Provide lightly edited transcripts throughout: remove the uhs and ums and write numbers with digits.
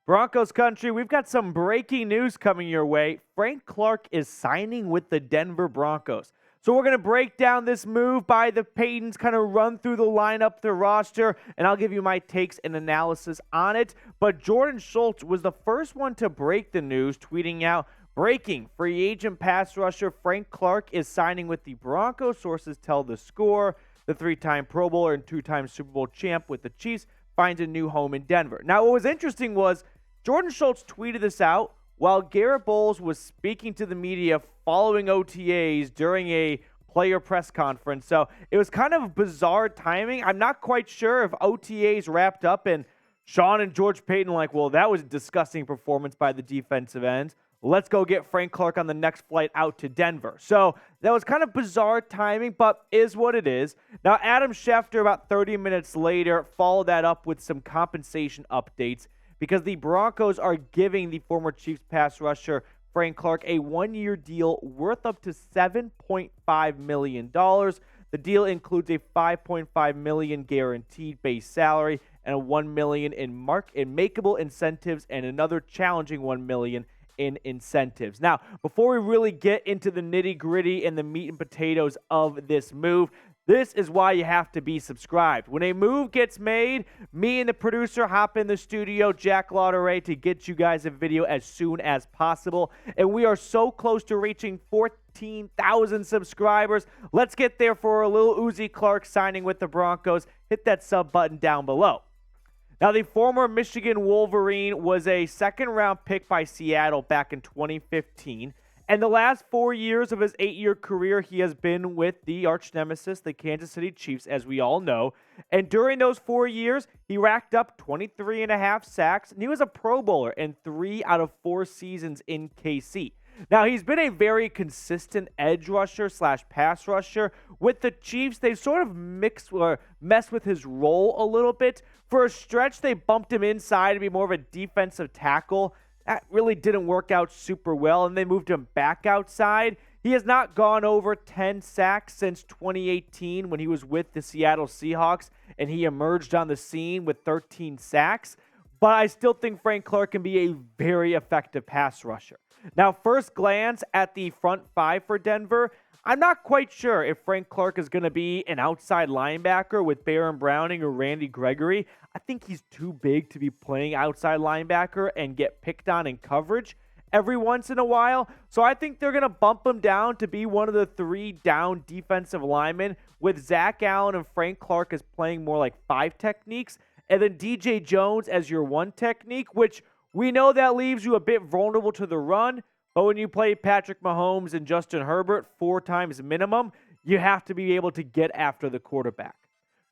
Broncos country, we've got some breaking news coming your way. Frank Clark is signing with the Denver Broncos. So we're going to break down this move by the Paytons, kind of run through the lineup, the roster, and I'll give you my takes and analysis on it. But Jordan Schultz was the first one to break the news, tweeting out, breaking, free agent pass rusher Frank Clark is signing with the Broncos. Sources tell The Score. The three-time Pro Bowler and two-time Super Bowl champ with the Chiefs finds a new home in Denver. Now, what was interesting was Jordan Schultz tweeted this out while Garrett Bowles was speaking to the media following OTAs during a player press conference. So it was kind of bizarre timing. I'm not quite sure if OTAs wrapped up and Sean and George Paton like, well, that was a disgusting performance by the defensive end. Let's go get Frank Clark on the next flight out to Denver. So that was kind of bizarre timing, but is what it is. Now, Adam Schefter, about 30 minutes later, followed that up with some compensation updates because the Broncos are giving the former Chiefs pass rusher Frank Clark a one-year deal worth up to $7.5 million. The deal includes a $5.5 million guaranteed base salary and a $1 million in makeable incentives and another challenging $1 million in incentives. Now, before we really get into the nitty-gritty and the meat and potatoes of this move, this is why you have to be subscribed. When a move gets made, me and the producer hop in the studio, Jack Lauderay, to get you guys a video as soon as possible. And we are so close to reaching 14,000 subscribers. Let's get there for a little Uzi Clark signing with the Broncos. Hit that sub button down below. Now, the former Michigan Wolverine was a second-round pick by Seattle back in 2015. And the last 4 years of his 8-year career, he has been with the arch nemesis, the Kansas City Chiefs, as we all know. And during those 4 years, he racked up 23.5 sacks, and he was a Pro Bowler in 3 out of 4 seasons in KC. Now, he's been a very consistent edge rusher / pass rusher. With the Chiefs, they've sort of messed with his role a little bit. For a stretch, they bumped him inside to be more of a defensive tackle. That really didn't work out super well, and they moved him back outside. He has not gone over 10 sacks since 2018 when he was with the Seattle Seahawks, and he emerged on the scene with 13 sacks. But I still think Frank Clark can be a very effective pass rusher. Now, first glance at the front five for Denver, I'm not quite sure if Frank Clark is going to be an outside linebacker with Baron Browning or Randy Gregory. I think he's too big to be playing outside linebacker and get picked on in coverage every once in a while. So I think they're going to bump him down to be one of the 3 down defensive linemen with Zach Allen and Frank Clark as playing more like 5 techniques. And then DJ Jones as your 1 technique, which we know that leaves you a bit vulnerable to the run. But when you play Patrick Mahomes and Justin Herbert 4 times minimum, you have to be able to get after the quarterback.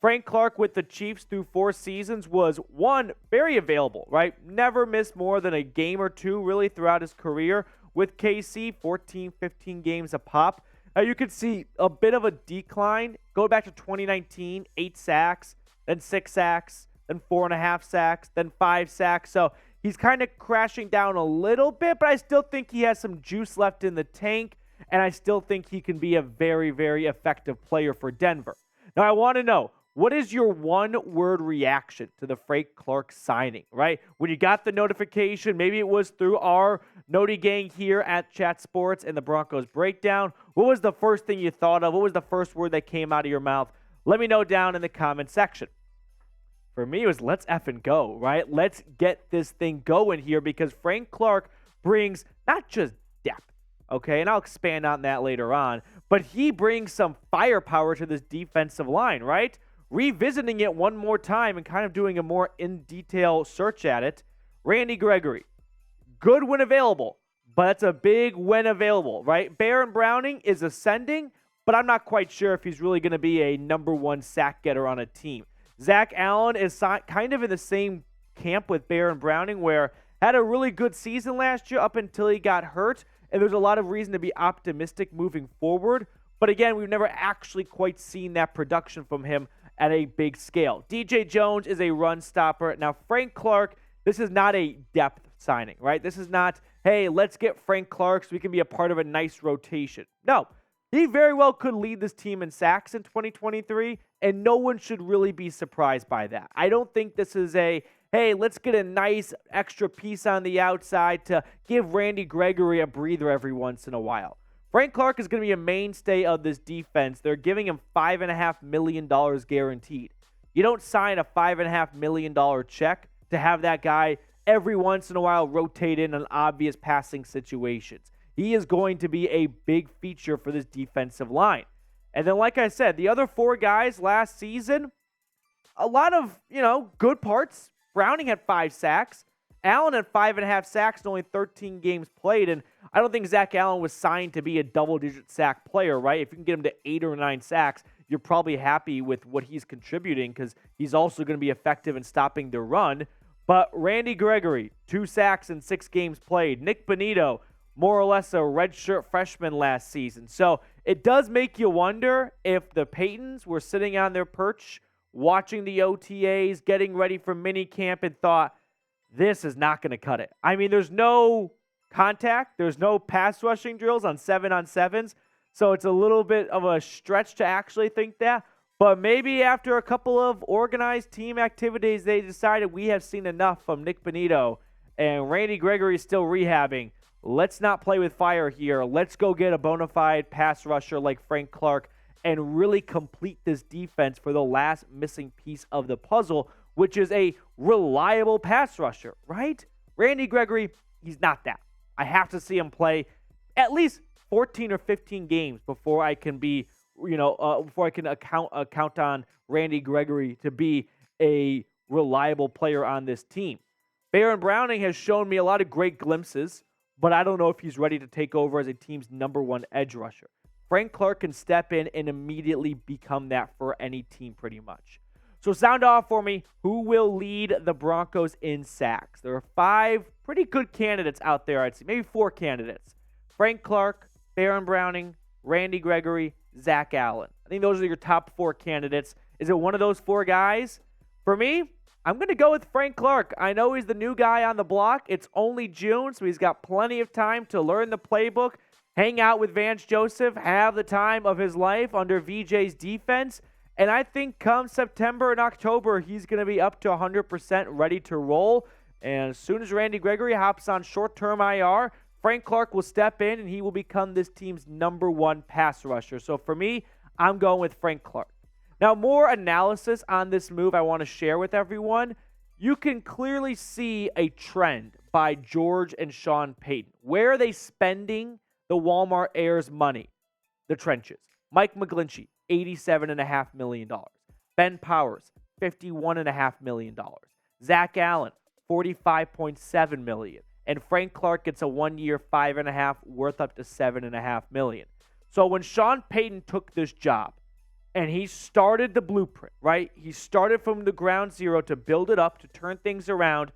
Frank Clark with the Chiefs through 4 seasons was, 1, very available, right? Never missed more than a game or 2 really throughout his career. With KC, 14, 15 games a pop. You could see a bit of a decline. Go back to 2019, 8 sacks, then 6 sacks, then 4.5 sacks, then 5 sacks. So he's kind of crashing down a little bit, but I still think he has some juice left in the tank, and I still think he can be a very, very effective player for Denver. Now, I want to know, what is your one-word reaction to the Frank Clark signing, right? When you got the notification, maybe it was through our Noti gang here at Chat Sports and the Broncos Breakdown. What was the first thing you thought of? What was the first word that came out of your mouth? Let me know down in the comment section. For me, it was let's effing go, right? Let's get this thing going here because Frank Clark brings not just depth, okay? And I'll expand on that later on, but he brings some firepower to this defensive line, right? Revisiting it one more time and kind of doing a more in-detail search at it, Randy Gregory, good when available, but that's a big when available, right? Baron Browning is ascending, but I'm not quite sure if he's really going to be a number 1 sack getter on a team. Zach Allen is kind of in the same camp with Baron Browning, where had a really good season last year up until he got hurt, and there's a lot of reason to be optimistic moving forward. But again, we've never actually quite seen that production from him at a big scale. DJ Jones is a run stopper. Now, Frank Clark, this is not a depth signing, right? This is not, hey, let's get Frank Clark so we can be a part of a nice rotation. No, he very well could lead this team in sacks in 2023, and no one should really be surprised by that. I don't think this is a, hey, let's get a nice extra piece on the outside to give Randy Gregory a breather every once in a while. Frank Clark is going to be a mainstay of this defense. They're giving him $5.5 million guaranteed. You don't sign a $5.5 million check to have that guy every once in a while rotate in on obvious passing situations. He is going to be a big feature for this defensive line. And then, like I said, the other four guys last season, a lot of, good parts. Browning had 5 sacks. Allen had 5.5 sacks in only 13 games played. And I don't think Zach Allen was signed to be a double-digit sack player, right? If you can get him to 8 or 9 sacks, you're probably happy with what he's contributing because he's also going to be effective in stopping the run. But Randy Gregory, 2 sacks in 6 games played. Nic Bonitto, more or less a redshirt freshman last season. So it does make you wonder if the Paytons were sitting on their perch, watching the OTAs, getting ready for minicamp, and thought, this is not going to cut it. I mean, there's no contact. There's no pass rushing drills on 7-on-7s. So it's a little bit of a stretch to actually think that. But maybe after a couple of organized team activities, they decided we have seen enough from Nic Bonitto and Randy Gregory is still rehabbing. Let's not play with fire here. Let's go get a bona fide pass rusher like Frank Clark and really complete this defense for the last missing piece of the puzzle, which is a reliable pass rusher, right? Randy Gregory, he's not that. I have to see him play at least 14 or 15 games before I can be, before I can count on Randy Gregory to be a reliable player on this team. Baron Browning has shown me a lot of great glimpses, but I don't know if he's ready to take over as a team's #1 edge rusher. Frank Clark can step in and immediately become that for any team pretty much. So sound off for me. Who will lead the Broncos in sacks? There are 5 pretty good candidates out there, I'd say. Maybe 4 candidates. Frank Clark, Baron Browning, Randy Gregory, Zach Allen. I think those are your top 4 candidates. Is it one of those 4 guys? For me, I'm going to go with Frank Clark. I know he's the new guy on the block. It's only June, so he's got plenty of time to learn the playbook, hang out with Vance Joseph, have the time of his life under VJ's defense. And I think come September and October, he's going to be up to 100% ready to roll. And as soon as Randy Gregory hops on short-term IR, Frank Clark will step in and he will become this team's #1 pass rusher. So for me, I'm going with Frank Clark. Now, more analysis on this move I want to share with everyone. You can clearly see a trend by George and Sean Payton. Where are they spending the Walmart Heirs money? The trenches. Mike McGlinchey, $87.5 million. Ben Powers, $51.5 million. Zach Allen, $45.7 million. And Frank Clark gets a 1-year, $5.5 worth up to $7.5 million. So when Sean Payton took this job, and he started the blueprint, right? He started from the ground zero to build it up, to turn things around.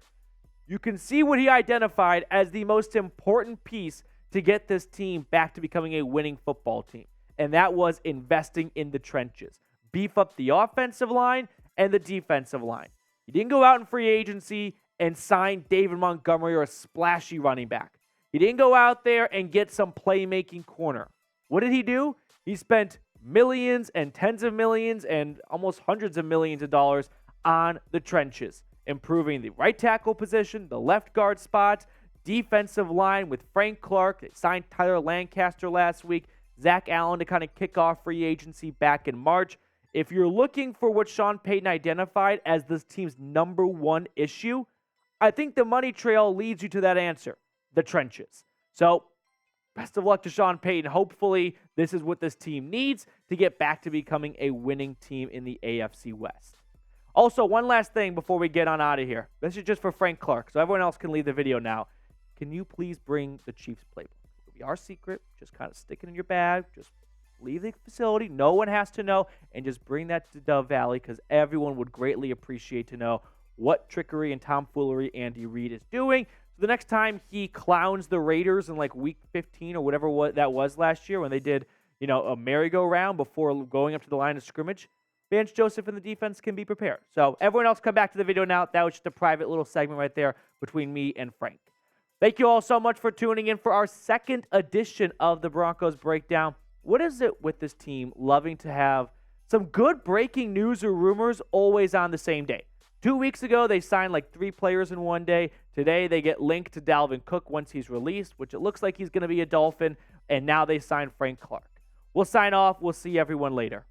You can see what he identified as the most important piece to get this team back to becoming a winning football team. And that was investing in the trenches. Beef up the offensive line and the defensive line. He didn't go out in free agency and sign David Montgomery or a splashy running back. He didn't go out there and get some playmaking corner. What did he do? He spent millions and tens of millions and almost hundreds of millions of dollars on the trenches, improving the right tackle position, the left guard spots, defensive line with Frank Clark. They signed Tyler Lancaster last week, Zach Allen to kind of kick off free agency back in March. If you're looking for what Sean Payton identified as this team's #1 issue, I think the money trail leads you to that answer, the trenches. So best of luck to Sean Payton. Hopefully, this is what this team needs to get back to becoming a winning team in the AFC West. Also, one last thing before we get on out of here. This is just for Frank Clark, so everyone else can leave the video now. Can you please bring the Chiefs playbook? It'll be our secret. Just kind of stick it in your bag. Just leave the facility. No one has to know. And just bring that to Dove Valley because everyone would greatly appreciate to know what trickery and tomfoolery Andy Reid is doing. So the next time he clowns the Raiders in like week 15 or whatever that was last year when they did, a merry-go-round before going up to the line of scrimmage, Vance Joseph and the defense can be prepared. So everyone else come back to the video now. That was just a private little segment right there between me and Frank. Thank you all so much for tuning in for our second edition of the Broncos Breakdown. What is it with this team loving to have some good breaking news or rumors always on the same day? 2 weeks ago, they signed like 3 players in one day. Today, they get linked to Dalvin Cook once he's released, which it looks like he's going to be a Dolphin. And now they signed Frank Clark. We'll sign off. We'll see everyone later.